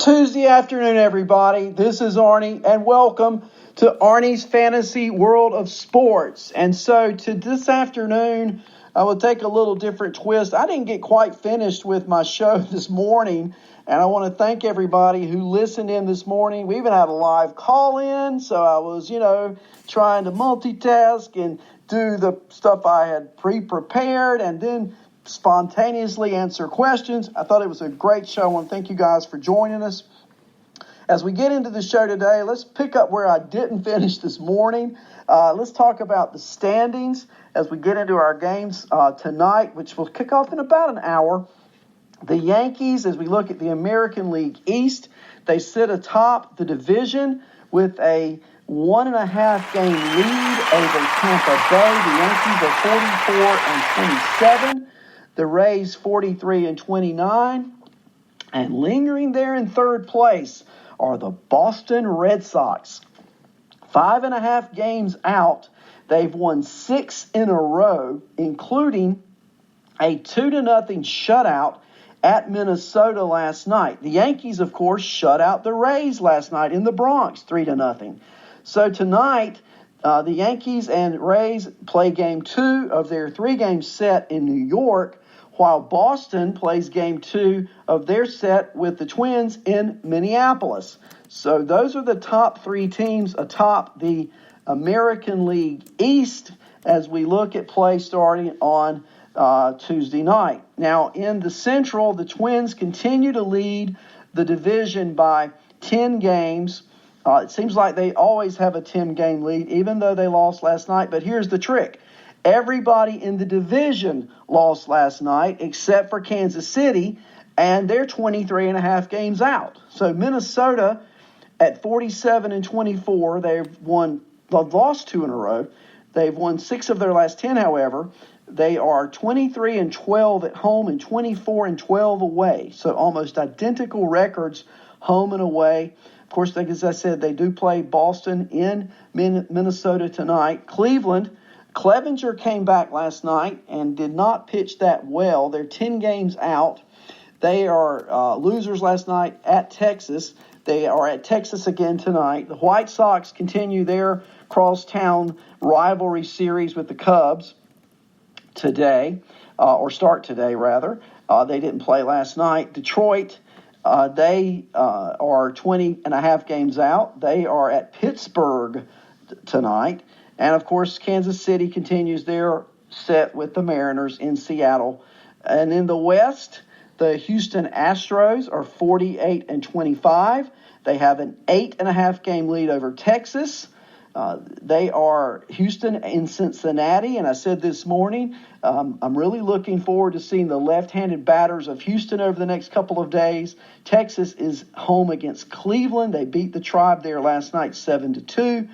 Tuesday afternoon, everybody. This is Arnie, and welcome to Arnie's Fantasy World of Sports. And so to this afternoon, I will take a little different twist. I didn't get quite finished with my show this morning, and I want to thank everybody who listened in this morning. We even had a live call-in, so I was, trying to multitask and do the stuff I had pre-prepared and then spontaneously answer questions. I thought it was a great show. I want to thank you guys for joining us. As we get into the show today, let's pick up where I didn't finish this morning. Let's talk about the standings as we get into our games tonight, which will kick off in about an hour. The Yankees, as we look at the American League East, they sit atop the division with a 1.5 game lead over Tampa Bay. The Yankees are 44 and 27. The Rays 43 and 29. And lingering there in third place are the Boston Red Sox. 5.5 games out. They've won 6 in a row, including a 2-0 shutout at Minnesota last night. The Yankees, of course, shut out the Rays last night in the Bronx, 3-0. So tonight, the Yankees and Rays play game 2 of their 3-game set in New York, while Boston plays game 2 of their set with the Twins in Minneapolis. So those are the top 3 teams atop the American League East as we look at play starting on Tuesday night. Now, in the Central, the Twins continue to lead the division by 10 games. It seems like they always have a 10-game lead, even though they lost last night. But here's the trick. Everybody in the division lost last night except for Kansas City, and they're 23.5 games out. So Minnesota at 47 and 24, they've lost 2 in a row. They've won 6 of their last 10, however. They are 23 and 12 at home and 24 and 12 away. So almost identical records home and away. Of course, as I said, they do play Boston in Minnesota tonight. Clevenger came back last night and did not pitch that well. They're 10 games out. They are losers last night at Texas. They are at Texas again tonight. The White Sox continue their crosstown rivalry series with the Cubs today, or start today, rather. They didn't play last night. Detroit, they are 20.5 games out. They are at Pittsburgh tonight. And, of course, Kansas City continues their set with the Mariners in Seattle. And in the West, the Houston Astros are 48 and 25. They have an 8.5 game lead over Texas. They are Houston in Cincinnati. And I said this morning, I'm really looking forward to seeing the left-handed batters of Houston over the next couple of days. Texas is home against Cleveland. They beat the Tribe there last night 7-2.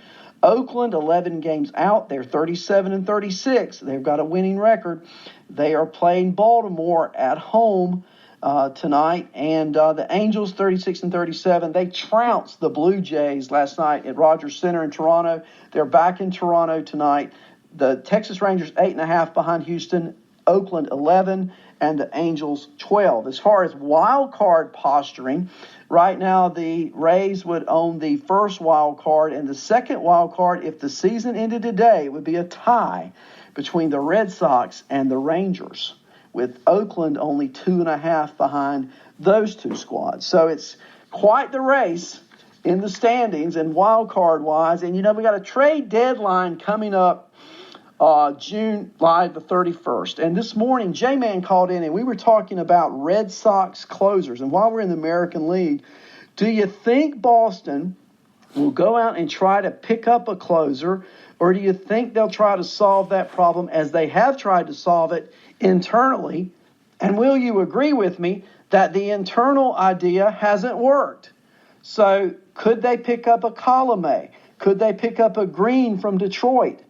Oakland, 11 games out. They're 37 and 36. They've got a winning record. They are playing Baltimore at home tonight. And the Angels, 36 and 37. They trounced the Blue Jays last night at Rogers Center in Toronto. They're back in Toronto tonight. The Texas Rangers, 8.5 behind Houston. Oakland, 11. And the Angels, 12. As far as wild card posturing, right now the Rays would own the first wild card, and the second wild card, if the season ended today, it would be a tie between the Red Sox and the Rangers, with Oakland only 2.5 behind those two squads. So it's quite the race in the standings and wild card wise. And we got a trade deadline coming up July the 31st. And this morning, J-Man called in and we were talking about Red Sox closers. And while we're in the American League, do you think Boston will go out and try to pick up a closer, or do you think they'll try to solve that problem as they have tried to solve it internally? And will you agree with me that the internal idea hasn't worked? So could they pick up a Colomé? Could they pick up a Green from Detroit?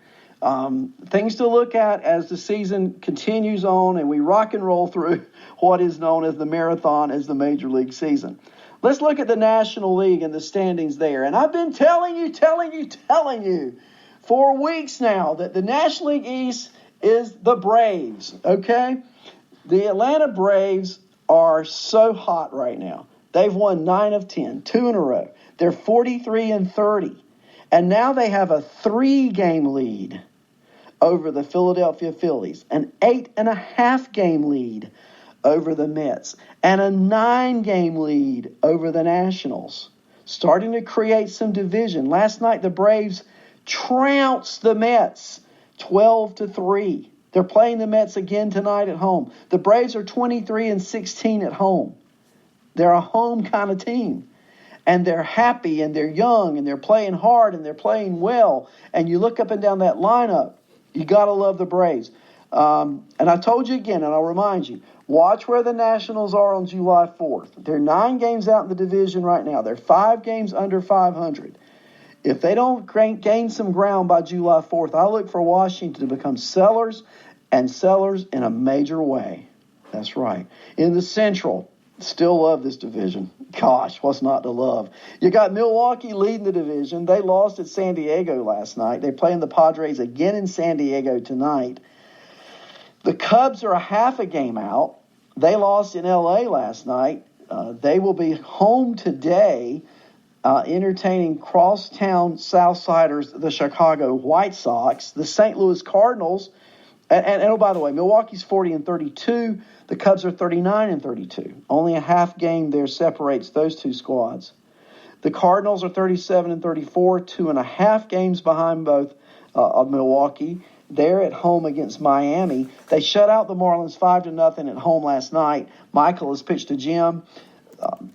Things to look at as the season continues on and we rock and roll through what is known as the marathon as the Major League season. Let's look at the National League and the standings there. And I've been telling you for weeks now that the National League East is the Braves, okay? The Atlanta Braves are so hot right now. They've won 9 of 10, 2 in a row. They're 43-30. And now they have a 3-game lead over the Philadelphia Phillies, an 8.5-game lead over the Mets, and a 9-game lead over the Nationals. Starting to create some division. Last night, the Braves trounced the Mets 12-3. They're playing the Mets again tonight at home. The Braves are 23-16 at home. They're a home kind of team. And they're happy, and they're young, and they're playing hard, and they're playing well. And you look up and down that lineup, you got to love the Braves. And I told you again, and I'll remind you, watch where the Nationals are on July 4th. They're 9 games out in the division right now. They're 5 games under 500. If they don't gain some ground by July 4th, I look for Washington to become sellers in a major way. That's right. In the Central, still love this division. Gosh, what's not to love? You got Milwaukee leading the division. They lost at San Diego last night. They're playing the Padres again in San Diego tonight. The Cubs are a half a game out. They lost in L.A. last night. They will be home today entertaining crosstown Southsiders, the Chicago White Sox. The St. Louis Cardinals, and oh, by the way, Milwaukee's 40-32. The Cubs are 39-32. Only a half game there separates those two squads. The Cardinals are 37-34, 2.5 games behind both of Milwaukee. They're at home against Miami. They shut out the Marlins 5-0 at home last night. Michael has pitched to Jim.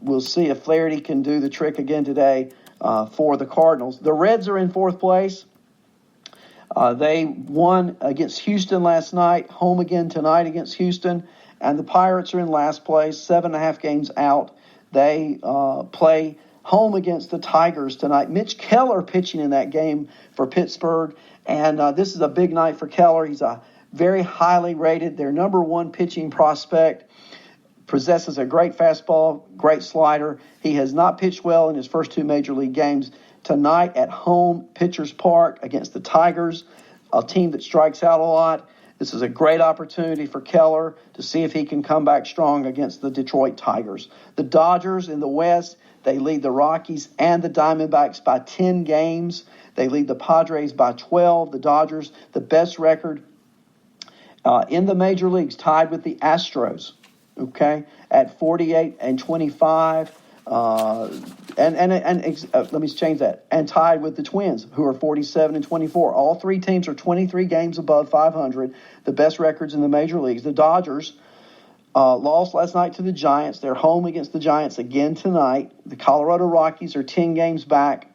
We'll see if Flaherty can do the trick again today for the Cardinals. The Reds are in 4th place. They won against Houston last night, home again tonight against Houston. And the Pirates are in last place, 7.5 games out. They play home against the Tigers tonight. Mitch Keller pitching in that game for Pittsburgh. And this is a big night for Keller. He's a very highly rated, their number 1 pitching prospect. Possesses a great fastball, great slider. He has not pitched well in his first 2 major league games. Tonight at home, Pitchers Park against the Tigers, a team that strikes out a lot. This is a great opportunity for Keller to see if he can come back strong against the Detroit Tigers. The Dodgers in the West, they lead the Rockies and the Diamondbacks by 10 games. They lead the Padres by 12. The Dodgers, the best record in the major leagues, tied with the Astros, okay, at 48-25. Let me change that. And tied with the Twins, who are 47-24. All 3 teams are 23 games above 500, the best records in the major leagues. The Dodgers lost last night to the Giants. They're home against the Giants again tonight. The Colorado Rockies are 10 games back.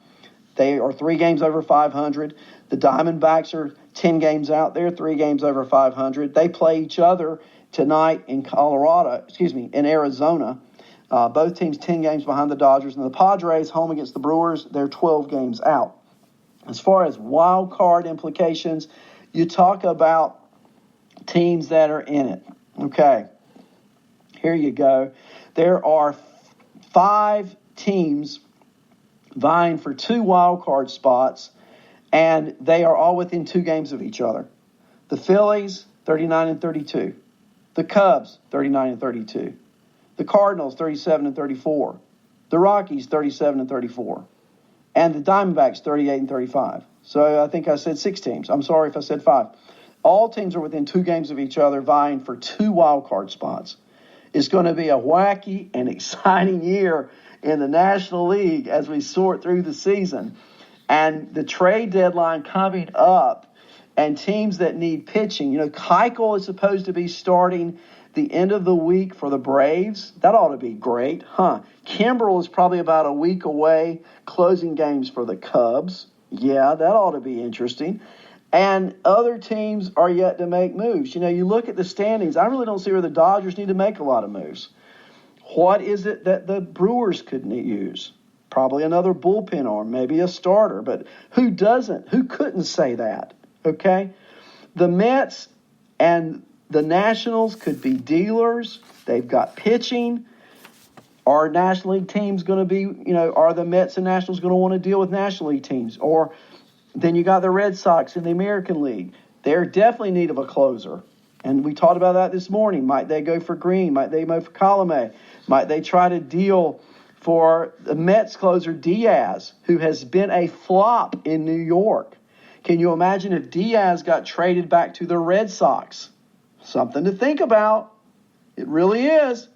They are 3 games over 500. The Diamondbacks are 10 games out. They're 3 games over 500. They play each other tonight in in Arizona. Both teams 10 games behind the Dodgers. And the Padres, home against the Brewers, they're 12 games out. As far as wild card implications, you talk about teams that are in it. Okay, here you go. There are 5 teams vying for 2 wild card spots, and they are all within 2 games of each other. The Phillies, 39-32. The Cubs, 39-32. The Cardinals, 37-34. The Rockies, 37-34. And the Diamondbacks, 38-35. So I think I said 6 teams. I'm sorry if I said 5. All teams are within 2 games of each other, vying for 2 wild card spots. It's going to be a wacky and exciting year in the National League as we sort through the season. And the trade deadline coming up, and teams that need pitching. Keuchel is supposed to be starting the end of the week for the Braves. That ought to be great, huh? Kimbrel is probably about a week away, closing games for the Cubs. Yeah, that ought to be interesting. And other teams are yet to make moves. You look at the standings. I really don't see where the Dodgers need to make a lot of moves. What is it that the Brewers could use? Probably another bullpen arm, maybe a starter. But who doesn't? Who couldn't say that? Okay? The Mets and the Nationals could be dealers. They've got pitching. Are National League teams going to be, are the Mets and Nationals going to want to deal with National League teams? Or then you got the Red Sox in the American League. They're definitely in need of a closer. And we talked about that this morning. Might they go for Green? Might they go for Colomé? Might they try to deal for the Mets closer Diaz, who has been a flop in New York? Can you imagine if Diaz got traded back to the Red Sox? Something to think about. It really is.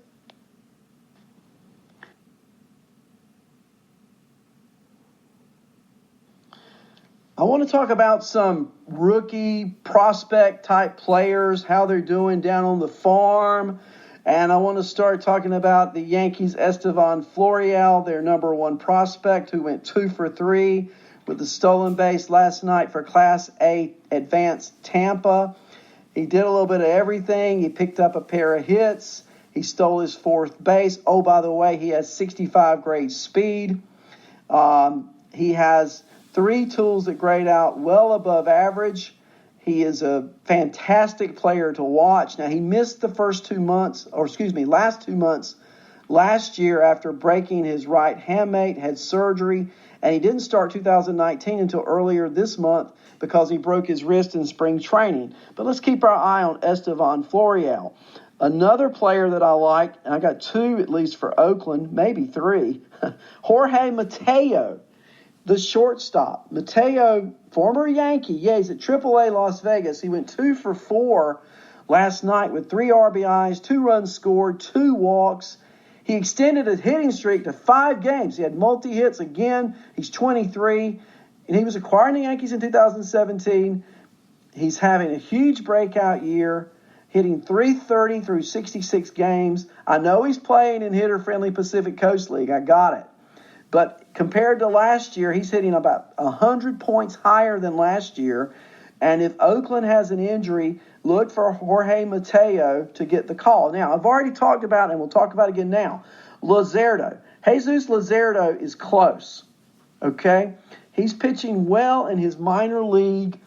I want to talk about some rookie prospect type players, how they're doing down on the farm. And I want to start talking about the Yankees' Estevan Florial, their number one prospect, who went 2 for 3 with the stolen base last night for Class A Advanced Tampa. He did a little bit of everything. He picked up a pair of hits. He stole his fourth base. Oh, by the way, he has 65 grade speed. He has 3 tools that grade out well above average. He is a fantastic player to watch. Now, he missed the last 2 months last year after breaking his right hamate, had surgery, and he didn't start 2019 until earlier this month because he broke his wrist in spring training. But let's keep our eye on Estevan Florial. Another player that I like, and I got 2 at least for Oakland, maybe 3, Jorge Mateo, the shortstop. Mateo, former Yankee, he's at AAA Las Vegas. He went 2 for 4 last night with 3 RBIs, 2 runs scored, 2 walks. He extended his hitting streak to 5 games. He had multi-hits again. He's 23, and he was acquired in the Yankees in 2017. He's having a huge breakout year, hitting .330 through 66 games. I know he's playing in hitter-friendly Pacific Coast League. I got it. But compared to last year, he's hitting about 100 points higher than last year. And if Oakland has an injury, look for Jorge Mateo to get the call. Now, I've already talked about, and we'll talk about it again now, Luzardo. Jesus Luzardo is close, okay? He's pitching well in his minor league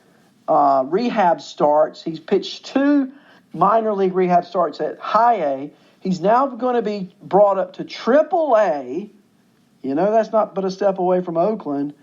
rehab starts. He's pitched 2 minor league rehab starts at high A. He's now going to be brought up to AAA. You know, that's not but a step away from Oakland.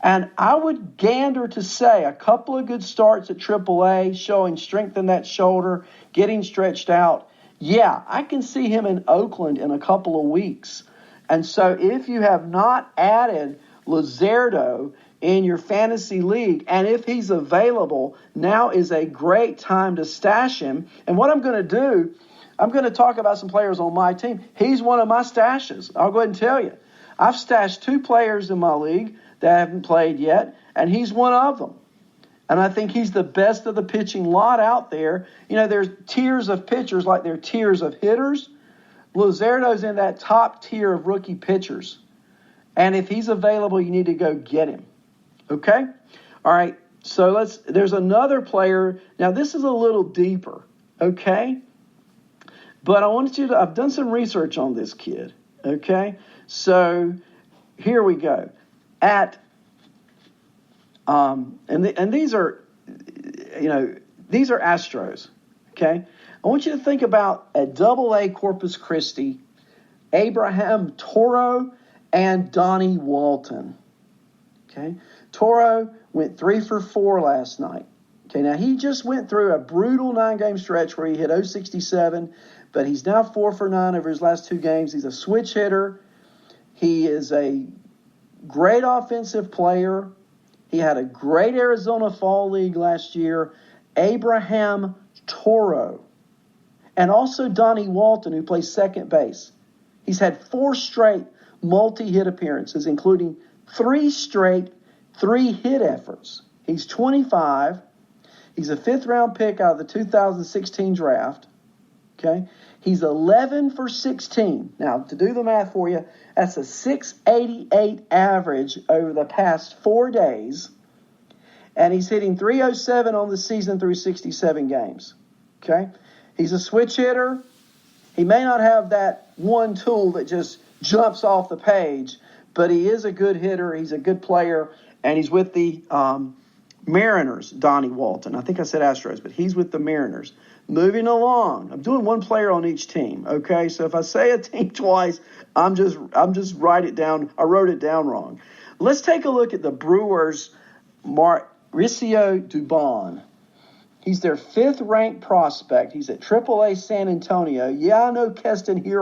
And I would gander to say a couple of good starts at AAA, showing strength in that shoulder, getting stretched out. Yeah, I can see him in Oakland in a couple of weeks. And so if you have not added Luzardo in your fantasy league, and if he's available, now is a great time to stash him. And what I'm going to do, I'm going to talk about some players on my team. He's one of my stashes. I'll go ahead and tell you. I've stashed 2 players in my league that haven't played yet, and he's one of them. And I think he's the best of the pitching lot out there. You know, there's tiers of pitchers like there are tiers of hitters. Luzardo's in that top tier of rookie pitchers. And if he's available, you need to go get him. Okay? All right, so there's another player. Now, this is a little deeper, okay? But I've done some research on this kid, okay? So here we go. And these are Astros. Okay, I want you to think about at AA Corpus Christi, Abraham Toro and Donnie Walton. Okay, Toro went 3 for 4 last night. Okay, now he just went through a brutal 9-game stretch where he hit .067, but he's now 4 for 9 over his last 2 games. He's a switch hitter. He is a great offensive player. He had a great Arizona Fall League last year. Abraham Toro. And also Donnie Walton, who plays second base. He's had 4 straight multi-hit appearances, including 3 straight 3-hit efforts. He's 25. He's a 5th-round pick out of the 2016 draft. Okay? He's 11 for 16. Now, to do the math for you, that's a .688 average over the past 4 days. And he's hitting .307 on the season through 67 games. Okay? He's a switch hitter. He may not have that one tool that just jumps off the page, but he is a good hitter. He's a good player. And he's with the Mariners, Donnie Walton. I think I said Astros, but he's with the Mariners. Moving along, I'm doing one player on each team, okay? So if I say a team twice, I'm just write it down. I wrote it down wrong. Let's take a look at the Brewers' Mauricio Dubon. He's their fifth-ranked prospect. He's at AAA San Antonio. Yeah, I know Keston here